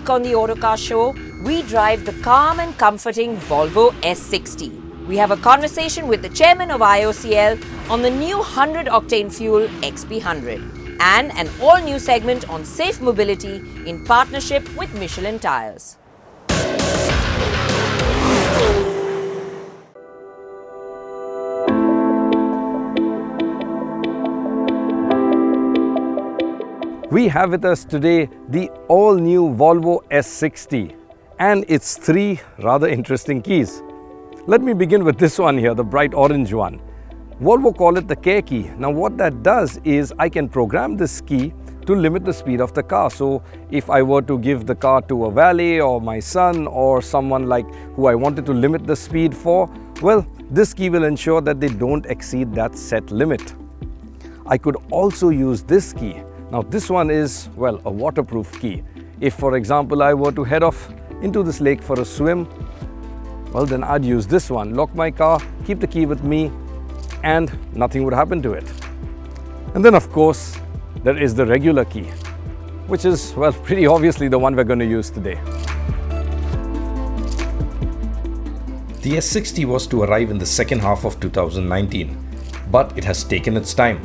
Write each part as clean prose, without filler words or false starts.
week on the Autocar Show, we drive the calm and comforting Volvo S60. We have a conversation with the chairman of IOCL on the new 100 octane fuel XP100 and an all-new segment on safe mobility in partnership with Michelin Tyres. We have with us today the all-new Volvo S60 and its three rather interesting keys. Let me begin with this one here, the bright orange one. Volvo call it the care key. Now what that does is I can program this key to limit the speed of the car. So if I were to give the car to a valet or my son or someone like who I wanted to limit the speed for, well, this key will ensure that they don't exceed that set limit. I could also use this key. Now this one is, well, a waterproof key. If, for example, I were to head off into this lake for a swim, well, then I'd use this one, lock my car, keep the key with me, and nothing would happen to it. And then, of course, there is the regular key, which is, well, pretty obviously the one we're going to use today. The S60 was to arrive in the second half of 2019, but it has taken its time.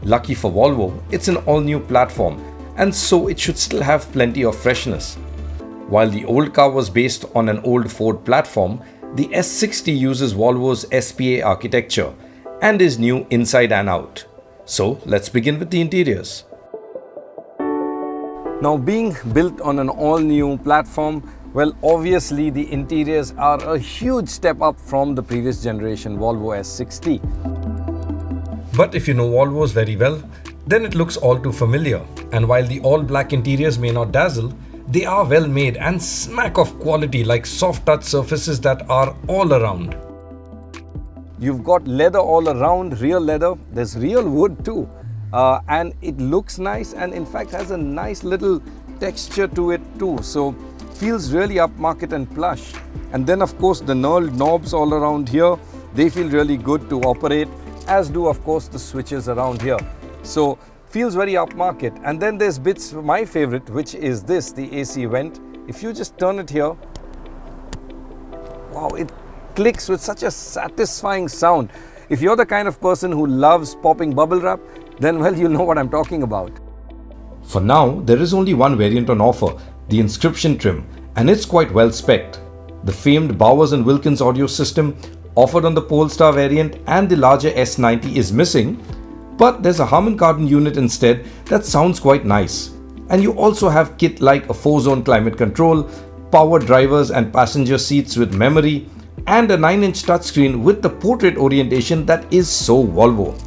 Lucky for Volvo, it's an all-new platform, and so it should still have plenty of freshness. While the old car was based on an old Ford platform, the S60 uses Volvo's SPA architecture and is new inside and out. So let's begin with the interiors. Now, being built on an all-new platform, well, obviously the interiors are a huge step up from the previous generation Volvo S60. But if you know Volvos very well, then it looks all too familiar. And while the all-black interiors may not dazzle, they are well made and smack of quality, like soft touch surfaces that are all around. You've got leather all around, real leather. There's real wood too. And it looks nice and in fact has a nice little texture to it too. So feels really upmarket and plush. And then of course the knurled knobs all around here, they feel really good to operate, as do of course the switches around here. So feels very upmarket. And then there's bits, my favorite, which is this, the AC vent. If you just turn it here, wow, it clicks with such a satisfying sound. If you're the kind of person who loves popping bubble wrap, then well, you know what I'm talking about. For now, there is only one variant on offer, the INSCRIPTION trim, and it's quite well spec'd. The famed Bowers & Wilkins audio system offered on the Polestar variant and the larger S90 is missing, but there's a Harman Kardon unit instead that sounds quite nice. And you also have kit like a 4-zone climate control, power drivers and passenger seats with memory, and a 9-inch touchscreen with the portrait orientation that is so Volvo.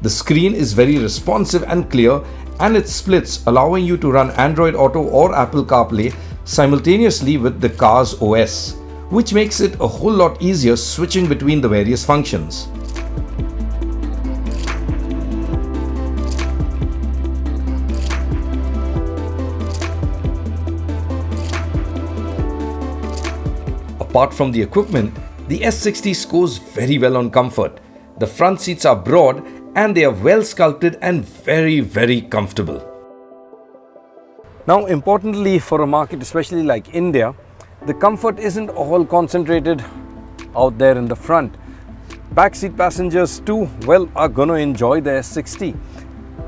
The screen is very responsive and clear, and it splits, allowing you to run Android Auto or Apple CarPlay simultaneously with the car's OS, which makes it a whole lot easier switching between the various functions. Apart from the equipment, the S60 scores very well on comfort. The front seats are broad and they are well sculpted and very, very comfortable. Now, importantly for a market especially like India, the comfort isn't all concentrated out there in the front. Backseat passengers too, well, are gonna enjoy the S60.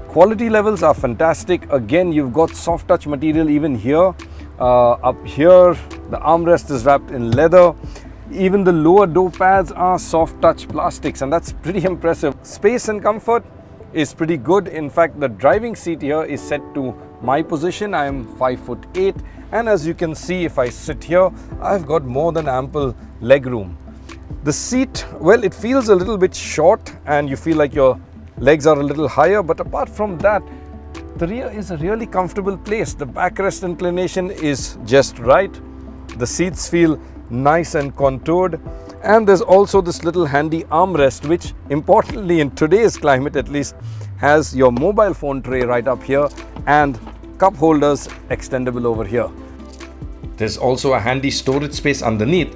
Quality levels are fantastic. Again, you've got soft touch material even here. Up here, the armrest is wrapped in leather. Even the lower door pads are soft touch plastics, and that's pretty impressive. Space and comfort is pretty good. In fact, the driving seat here is set to my position. I am 5'8", and as you can see, if I sit here, I've got more than ample leg room. The seat, well, it feels a little bit short and you feel like your legs are a little higher, but apart from that, the rear is a really comfortable place. The backrest inclination is just right. The seats feel nice and contoured, and there's also this little handy armrest, which importantly in today's climate at least has your mobile phone tray right up here and cup holders extendable over here. There's also a handy storage space underneath,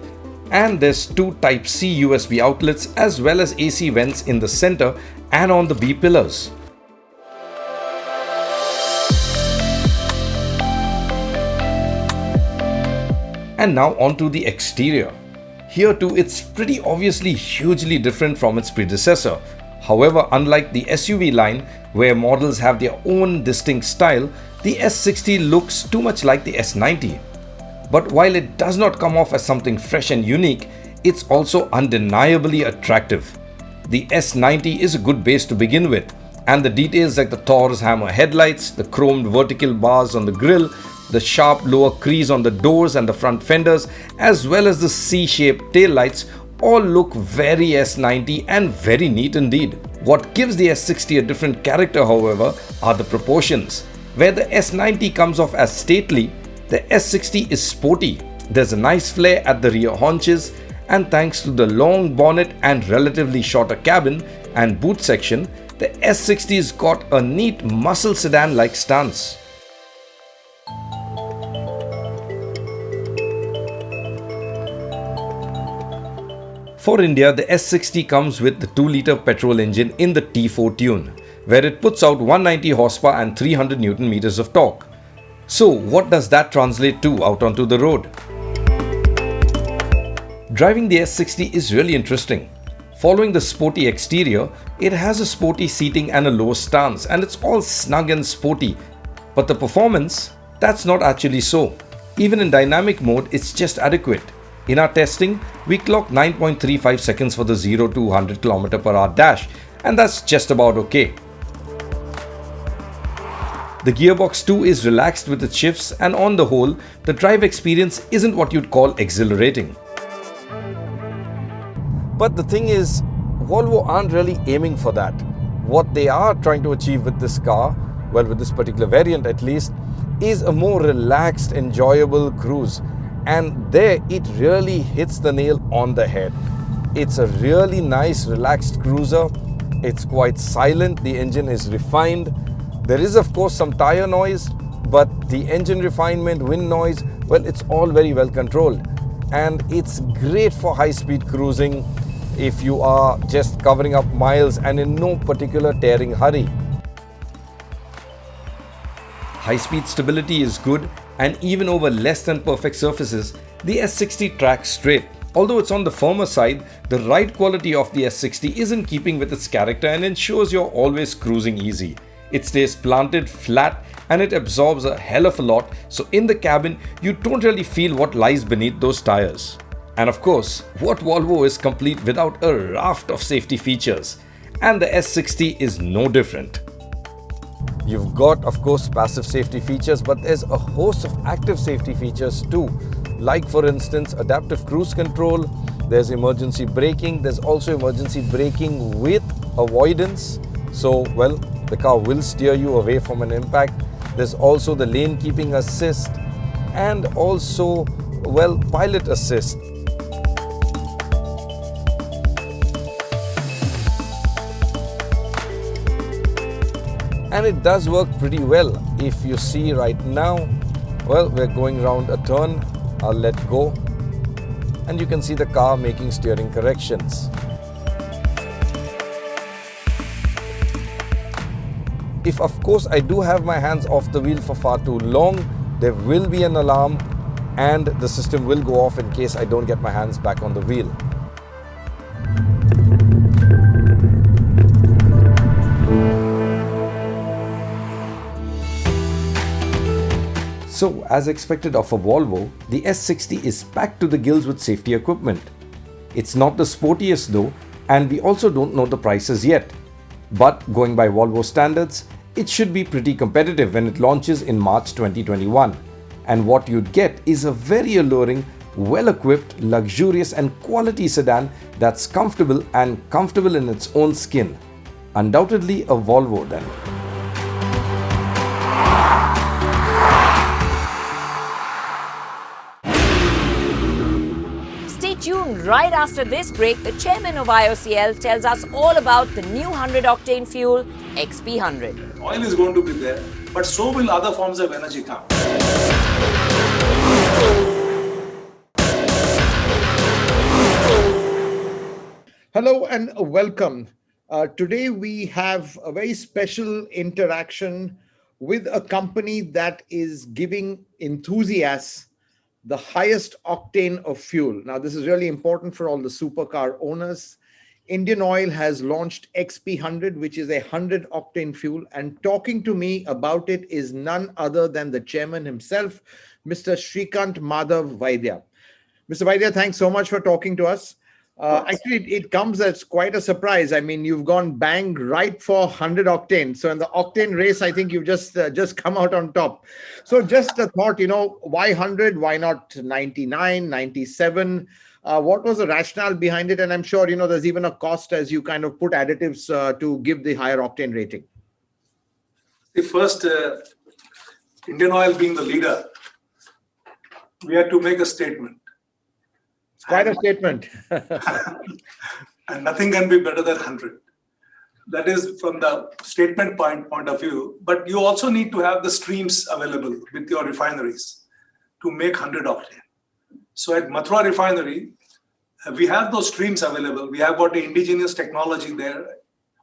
and there's two Type-C USB outlets as well as AC vents in the center and on the B pillars. And now onto the exterior. Here too, it's pretty obviously hugely different from its predecessor. However, unlike the SUV line, where models have their own distinct style, the S60 looks too much like the S90. But while it does not come off as something fresh and unique, it's also undeniably attractive. The S90 is a good base to begin with, and the details like the Taurus hammer headlights, the chromed vertical bars on the grille, the sharp lower crease on the doors and the front fenders, as well as the C-shaped taillights all look very S90 and very neat indeed. What gives the S60 a different character, however, are the proportions. Where the S90 comes off as stately, the S60 is sporty. There's a nice flare at the rear haunches, and thanks to the long bonnet and relatively shorter cabin and boot section, the S60's got a neat muscle sedan-like stance. For India, the S60 comes with the 2-litre petrol engine in the T4 tune, where it puts out 190 horsepower and 300 Newton meters of torque. So what does that translate to out onto the road? Driving the S60 is really interesting. Following the sporty exterior, it has a sporty seating and a low stance, and it's all snug and sporty. But the performance, that's not actually so. Even in dynamic mode, it's just adequate. In our testing, we clocked 9.35 seconds for the 0 to 100 km/h dash, and that's just about okay. The gearbox too is relaxed with its shifts, and on the whole, the drive experience isn't what you'd call exhilarating. But the thing is, Volvo aren't really aiming for that. What they are trying to achieve with this car, well, with this particular variant at least, is a more relaxed, enjoyable cruise. And there it really hits the nail on the head. It's a really nice, relaxed cruiser. It's quite silent. The engine is refined. There is, of course, some tire noise, but the engine refinement, wind noise, well, it's all very well controlled. And it's great for high-speed cruising if you are just covering up miles and in no particular tearing hurry. High-speed stability is good, and even over less than perfect surfaces, the S60 tracks straight. Although it's on the firmer side, the ride quality of the S60 is in keeping with its character and ensures you're always cruising easy. It stays planted flat and it absorbs a hell of a lot, so in the cabin you don't really feel what lies beneath those tires. And of course, what Volvo is complete without a raft of safety features, and the S60 is no different. You've got, of course, passive safety features, but there's a host of active safety features too. Like, for instance, adaptive cruise control, there's emergency braking, there's also emergency braking with avoidance. So, well, the car will steer you away from an impact. There's also the lane keeping assist and also, well, pilot assist. And it does work pretty well. If you see right now, well, we're going around a turn. I'll let go. And you can see the car making steering corrections. If, of course, I do have my hands off the wheel for far too long, there will be an alarm and the system will go off in case I don't get my hands back on the wheel. So, as expected of a Volvo, the S60 is packed to the gills with safety equipment. It's not the sportiest though, and we also don't know the prices yet. But going by Volvo standards, it should be pretty competitive when it launches in March 2021. And what you'd get is a very alluring, well-equipped, luxurious and quality sedan that's comfortable in its own skin. Undoubtedly a Volvo then. Stay tuned. Right after this break, the chairman of IOCL tells us all about the new 100-octane fuel XP100. Oil is going to be there, but so will other forms of energy come. Hello and welcome. Today we have a very special interaction with a company that is giving enthusiasts the highest octane of fuel. Now, this is really important for all the supercar owners. Indian Oil has launched XP100, which is a 100 octane fuel. And talking to me about it is none other than the chairman himself, Mr. Shrikant Madhav Vaidya. Mr. Vaidya, thanks so much for talking to us. Actually, it comes as quite a surprise. I mean, you've gone bang right for 100 octane. So in the octane race, I think you've just come out on top. So just a thought, why 100? Why not 99, 97? What was the rationale behind it? And I'm sure, there's even a cost as you kind of put additives to give the higher octane rating. The first, Indian Oil being the leader, we had to make a statement. Quite a statement. And nothing can be better than 100. That is from the statement point of view. But you also need to have the streams available with your refineries to make 100 octane. So at Mathura refinery, we have those streams available. We have got the indigenous technology there,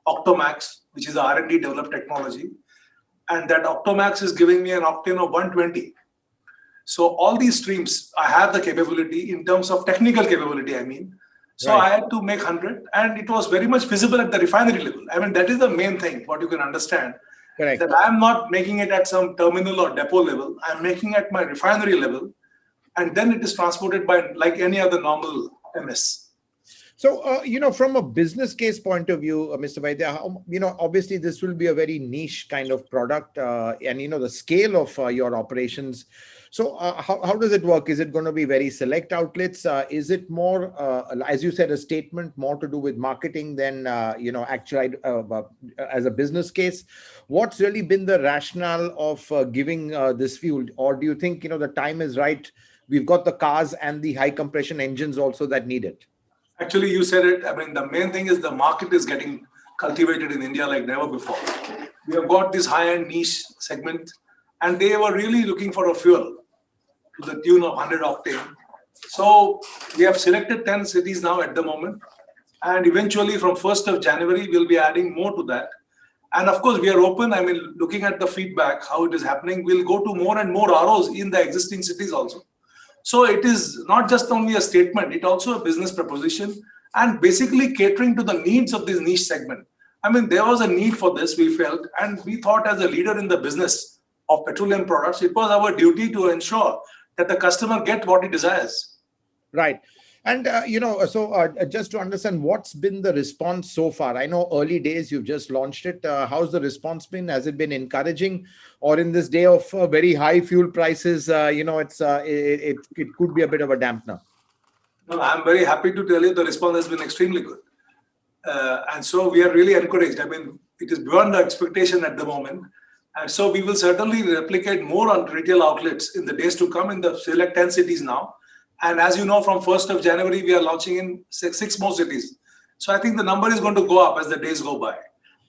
Octomax, which is a R&D developed technology. And that Octomax is giving me an octane of 120. So all these streams, I have the capability in terms of technical capability, I mean. So Right. I had to make 100 and it was very much visible at the refinery level. I mean, that is the main thing, what you can understand. Correct. That I am not making it at some terminal or depot level. I'm making at my refinery level. And then it is transported by like any other normal MS. So, from a business case point of view, Mr. Vaidya, obviously this will be a very niche kind of product and, the scale of your operations. So how does it work? Is it going to be very select outlets? Is it more, as you said, a statement more to do with marketing than, actually as a business case? What's really been the rationale of giving this fuel? Or do you think, the time is right? We've got the cars and the high compression engines also that need it. Actually, you said it. I mean, the main thing is the market is getting cultivated in India like never before. We have got this high-end niche segment, and they were really looking for a fuel to the tune of 100 octane. So we have selected 10 cities now at the moment, and eventually from 1st of January, we'll be adding more to that. And of course, we are open. I mean, looking at the feedback, how it is happening, we'll go to more and more ROs in the existing cities also. So it is not just only a statement, it also a business proposition and basically catering to the needs of this niche segment. I mean, there was a need for this, we felt, and we thought as a leader in the business of petroleum products, it was our duty to ensure that the customer get what he desires. Right. And, just to understand, what's been the response so far? I know early days, you've just launched it. How's the response been? Has it been encouraging? Or in this day of very high fuel prices, it could be a bit of a dampener? No, I'm very happy to tell you the response has been extremely good. And so we are really encouraged. I mean, it is beyond the expectation at the moment. And so we will certainly replicate more on retail outlets in the days to come in the select 10 cities now. And as you know, from 1st of January, we are launching in six more cities. So I think the number is going to go up as the days go by.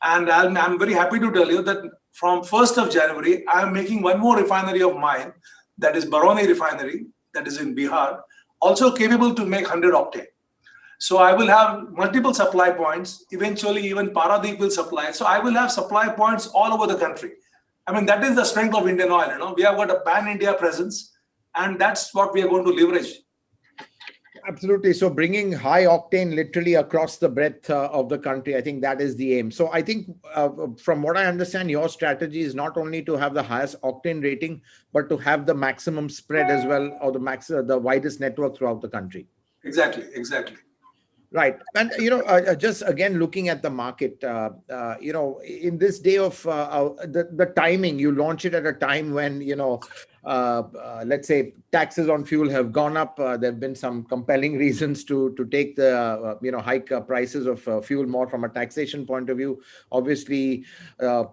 And I'm very happy to tell you that from 1st of January, I'm making one more refinery of mine, that is Barauni refinery, that is in Bihar, also capable to make 100 octane. So I will have multiple supply points. Eventually, even Paradeep will supply. So I will have supply points all over the country. I mean, that is the strength of Indian Oil. We have got a pan-India presence. And that's what we are going to leverage. Absolutely. So bringing high octane literally across the breadth of the country, I think that is the aim. So I think from what I understand, your strategy is not only to have the highest octane rating, but to have the maximum spread as well, or the widest network throughout the country. Exactly. Right. And, just again, looking at the market, in this day of the timing, you launch it at a time when, let's say taxes on fuel have gone up. There have been some compelling reasons to take the, hike prices of fuel more from a taxation point of view. Obviously,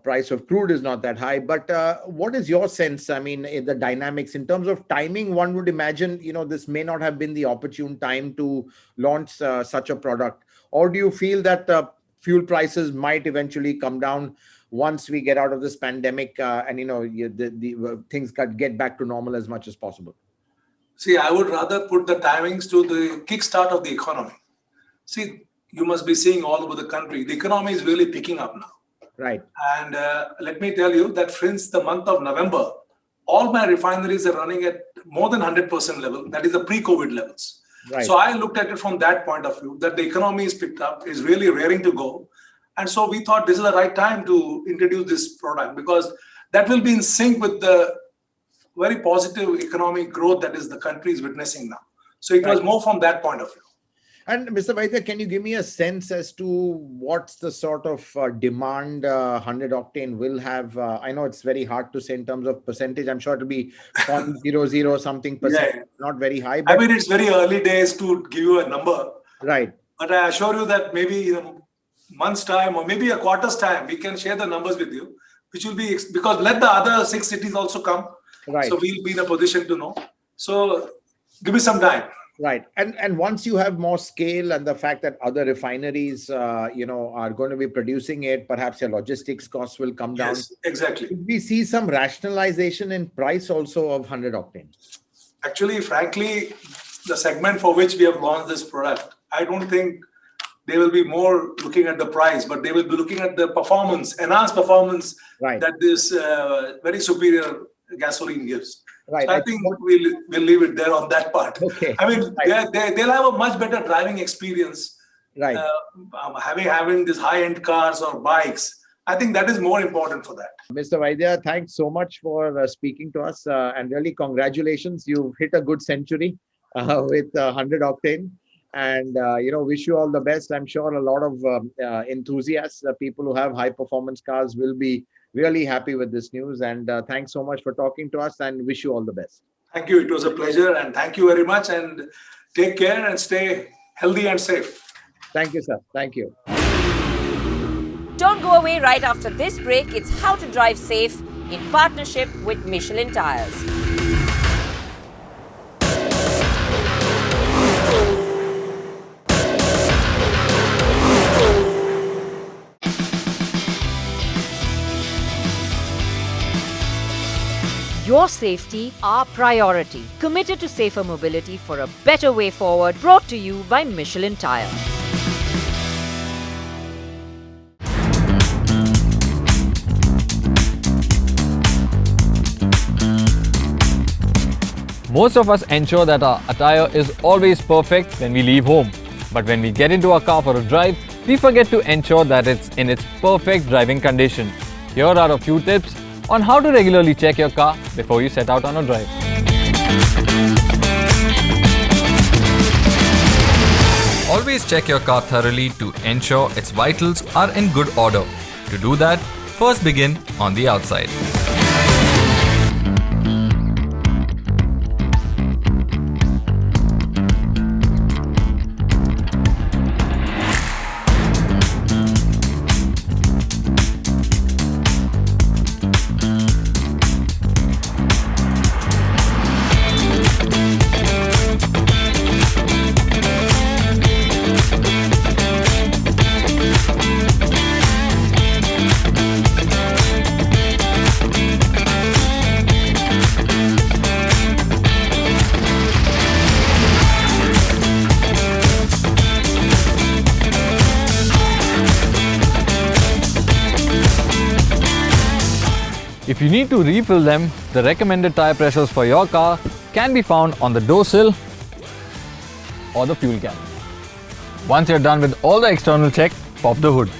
price of crude is not that high. But what is your sense? I mean, in the dynamics in terms of timing, one would imagine, this may not have been the opportune time to launch such a product. Or do you feel that fuel prices might eventually come down once we get out of this pandemic and the things get back to normal as much as possible? See, I would rather put the timings to the kickstart of the economy. See, you must be seeing all over the country, the economy is really picking up now. Right. And let me tell you that since the month of November, all my refineries are running at more than 100% level. That is the pre-COVID levels. Right. So I looked at it from that point of view, that the economy is picked up, is really raring to go. And so we thought this is the right time to introduce this product, because that will be in sync with the very positive economic growth that is the country is witnessing now. So it was more from that point of view. And Mr. Vaidya, can you give me a sense as to what's the sort of demand 100 octane will have? I know it's very hard to say in terms of percentage. I'm sure it'll be 0.00 something percent, not very high. But I mean, it's very early days to give you a number. Right. But I assure you that maybe in a month's time or maybe a quarter's time, we can share the numbers with you, which will be, because let the other 6 cities also come. Right. So we'll be in a position to know. So give me some time. Right. And once you have more scale and the fact that other refineries, are going to be producing it, perhaps your logistics costs will come down. Yes, exactly. Did we see some rationalization in price also of 100 octane? Actually, frankly, the segment for which we have launched this product, I don't think they will be more looking at the price, but they will be looking at the performance, enhanced performance that this very superior gasoline gives. Right. So I think we'll leave it there on that part. Okay. I mean, they'll have a much better driving experience. Right. Having these high-end cars or bikes, I think that is more important for that. Mr. Vaidya, thanks so much for speaking to us, and really congratulations. You've hit a good century with 100 octane, and wish you all the best. I'm sure a lot of enthusiasts, people who have high performance cars, will be really happy with this news. And thanks so much for talking to us, and wish you all the best. Thank you. It was a pleasure, and thank you very much, and take care and stay healthy and safe. Thank you, sir. Thank you. Don't go away right after this break. It's How to Drive Safe in partnership with Michelin Tyres. Your safety, our priority. Committed to safer mobility for a better way forward. Brought to you by Michelin Tyres. Most of us ensure that our attire is always perfect when we leave home. But when we get into our car for a drive, we forget to ensure that it's in its perfect driving condition. Here are a few tips on how to regularly check your car before you set out on a drive. Always check your car thoroughly to ensure its vitals are in good order. To do that, first begin on the outside. If you need to refill them, the recommended tire pressures for your car can be found on the door sill or the fuel can. Once you're done with all the external check, pop the hood.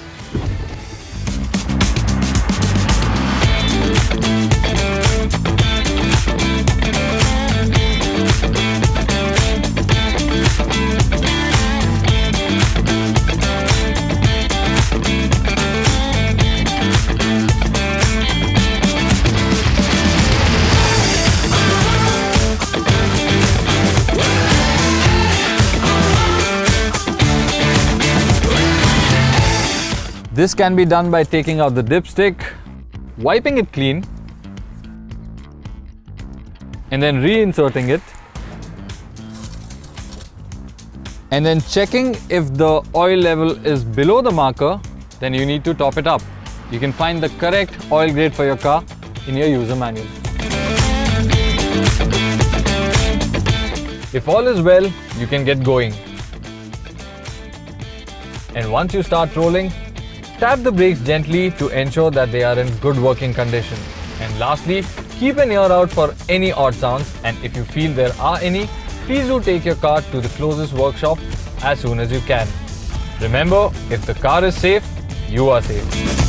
This can be done by taking out the dipstick, wiping it clean, and then reinserting it, and then checking if the oil level is below the marker. Then you need to top it up. You can find the correct oil grade for your car in your user manual. If all is well, you can get going. And once you start rolling, tap the brakes gently to ensure that they are in good working condition. And lastly, Keep an ear out for any odd sounds, and if you feel there are any, please do take your car to the closest workshop as soon as you can. Remember, if the car is safe, you are safe.